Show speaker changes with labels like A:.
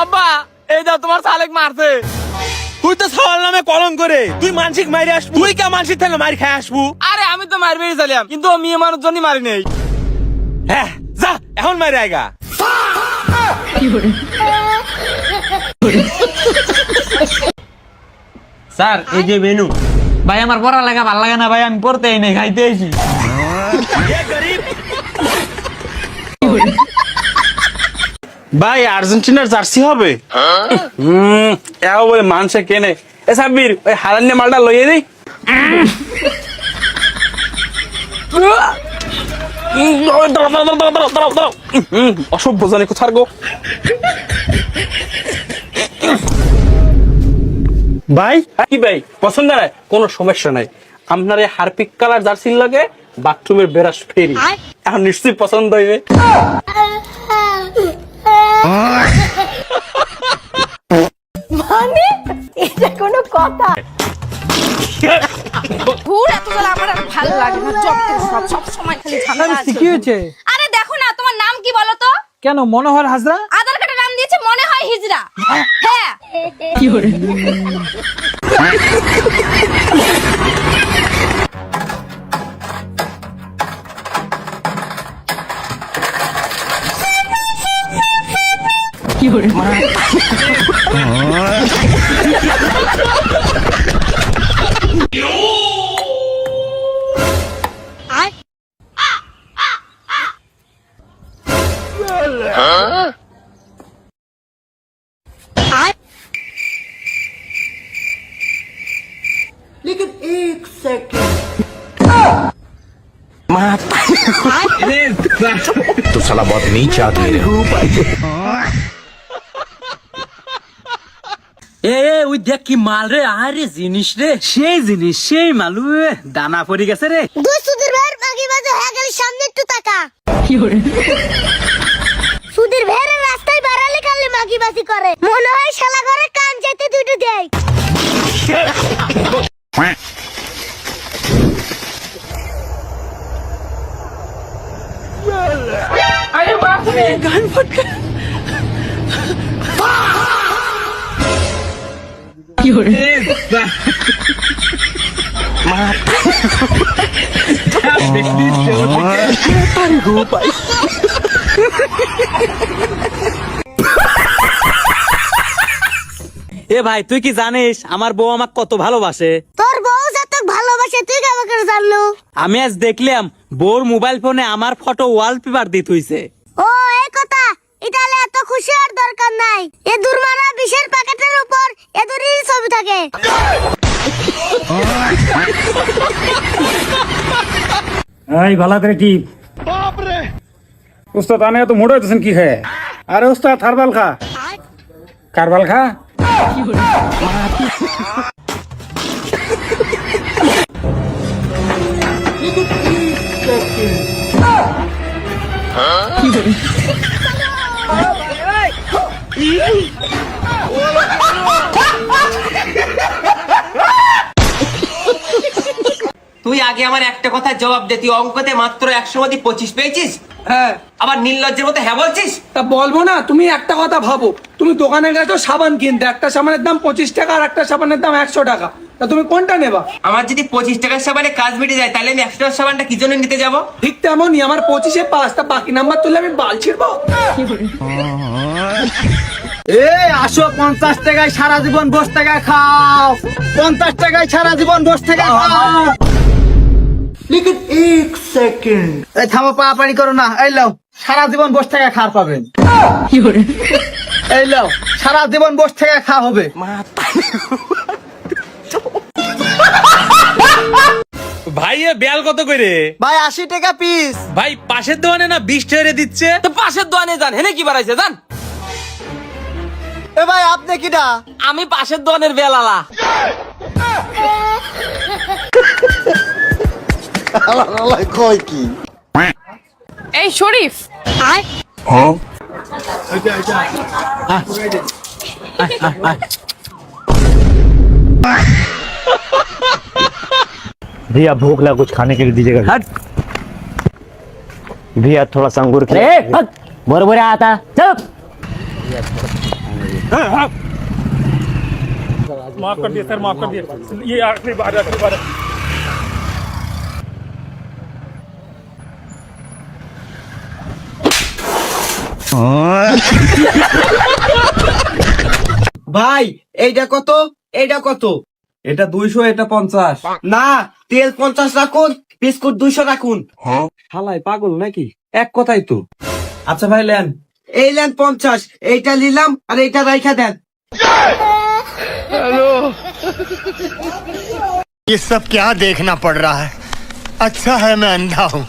A: আব্বা এই দাও তোমার শালিক মারছে।
B: তুই তো ছাওয়াল নামে কলম করে তুই মানসিক মারি আসবি, তুই কে মানসিক থেকে মারি খাই আসবু?
A: আরে আমি তো মার বেরিয়ে চাইলাম, কিন্তু ও মেয়ে মানুষ জন্য মারি নেই।
B: হ্যাঁ যা এখন মারি আইগা।
C: স্যার এই যে মেনু। ভাই আমার পড়া লাগা ভাল লাগে না ভাই, আমি পড়তেই নেই, খাইতে আইছি।
B: ভাই আর্জেন্টিনার জার্সি হবে? এও বলে মানসে কেনে। এ সাব্বির ওই হারান্নে মালটা লইয়ে দেই। অসভ্য জানি কোথার গো। ভাই কি ভাই পছন্দ নাই? কোনো সমস্যা নাই, আপনার এই হারপিক কালার জার্সির লাগে বাথরুমের বেরাস ফেরি, এখন নিশ্চয়ই পছন্দ হইবে।
D: মানে এটা কোনো কথা? ভুল এত বলে আমার আর ভালো লাগে না, সব সময় খালি ঝামেলা আছে।
E: কি হয়েছে?
D: আরে দেখো না, তোমার নাম কি বলো তো?
E: কেন মনোহর হাজরা?
D: আধার কার্ডে নাম দিয়েছে মনে হয় হিজরা। হ্যাঁ
E: কি করে? কি করে?
F: तो साला बहुत नीच आदमी है।
E: এ ওই দেখ কি মাল রে, আরে জিনিস রে, সেই জিনিস সেই মাল, দানা পড়ে গেছে রে।
G: দুই সুধীর ভাইয়ের বাকি বাজে হয়ে গেল, সামনে একটু তাকা।
E: কি করে?
G: সুধীর ভাইয়ের রাস্তায় বাড়ালে খালি মাগি বাজি করে, মনে হয় শালা ঘরে কান যেতে দুটো দেয়।
E: আরে বাপ রে, গান ফটকে। কি করে? এ ভাই তুই কি জানিস আমার বউ আমাকে কত ভালোবাসে?
G: তোর বউ যত ভালোবাসে তুই কেমন করে জানলু?
E: আমি আজ দেখলাম বউর মোবাইল ফোনে আমার ফটো ওয়ালপেপার দিতে হইছে।
G: ও এই কথা, ইতালে এত খুশি আর দরকার নাই। এ দুর্মানা বিশের প্যাকেটের উপর এদুরি ছবি থাকে।
H: এই ভালো করে টিপ। বাপ রে উস্তাদ আনে তো মোড় হইতেছেন কি খায়? আরে উস্তাদ হারবাল খা, কারবাল খা।
I: তুই আগে আমার একটা কথা জবাব দে, তুই অঙ্কতে মাত্র 100 মধ্যে 25 পেয়েছিস?
E: হ্যাঁ।
I: আবার নির্লজ্জের মতো হ্যাঁ বলছিস?
E: তা বলবো না? তুমি একটা কথা ভাবো, তুমি দোকানে গেছো সাবান কিনতে, একটা সাবানের দাম 25 টাকা আর একটা সাবানের দাম 100 টাকা, তা তুমি কোনটা নেবা?
I: আমার যদি 25 টাকার সাবানে কাজ মিটে যায়, তাহলে আমি 100 টাকার সাবানটা কি জন্য নিতে যাবো?
E: ঠিক তেমনই আমার 25-এ 5, তা বাকি নাম্বার তুললে আমি বাল ছিড়বো। আসো 50 টাকায় সারা জীবন বস টাকা খাও, 50 টাকায় সারা জীবন বস টাকা খাও।
A: লেকিন এক সেকেন্ড,
E: এই থামো, পাড়াপাড়ি করো না। এই লাও সারা জীবন বস টাকা খাওয়ার পাবেন। এই লাও সারা জীবন বস টাকা খাওয়া হবে।
B: ভাই এ বেল কত করে?
E: ভাই 80 টাকা পিস।
B: ভাই পাশের দোকানে না 20 টাকা দিচ্ছে।
A: তো পাশের দোকানে যান, হেনে কি বাড়াইছে জান?
E: এ ভাই আপনি কিডা?
A: আমি পাশের দোকানের বেলালা।
D: এই শরীফ,
F: भैया भूख लगा, कुछ खाने के लिए दीजिएगा भैया। थोड़ा सा अंगूर
C: बोर बोर आता चुप।
H: माफ कर दिया सर, माफ कर दिया, ये आखिरी बार है।
A: ভাই এইটা কত, এইটা কত? এটা 200, এটা 50। না, তেল 50 রাখুন, বিস্কুট 200 রাখুন। শালাই পাগল নাকি? এক কথাই তো। আচ্ছা ভাই নেন, এই নেন 50, এইটা নিলাম আর এইটা রাইখা দেন।
F: ये सब क्या देखना पड़ रहा है? अच्छा है मैं अंधा हूँ।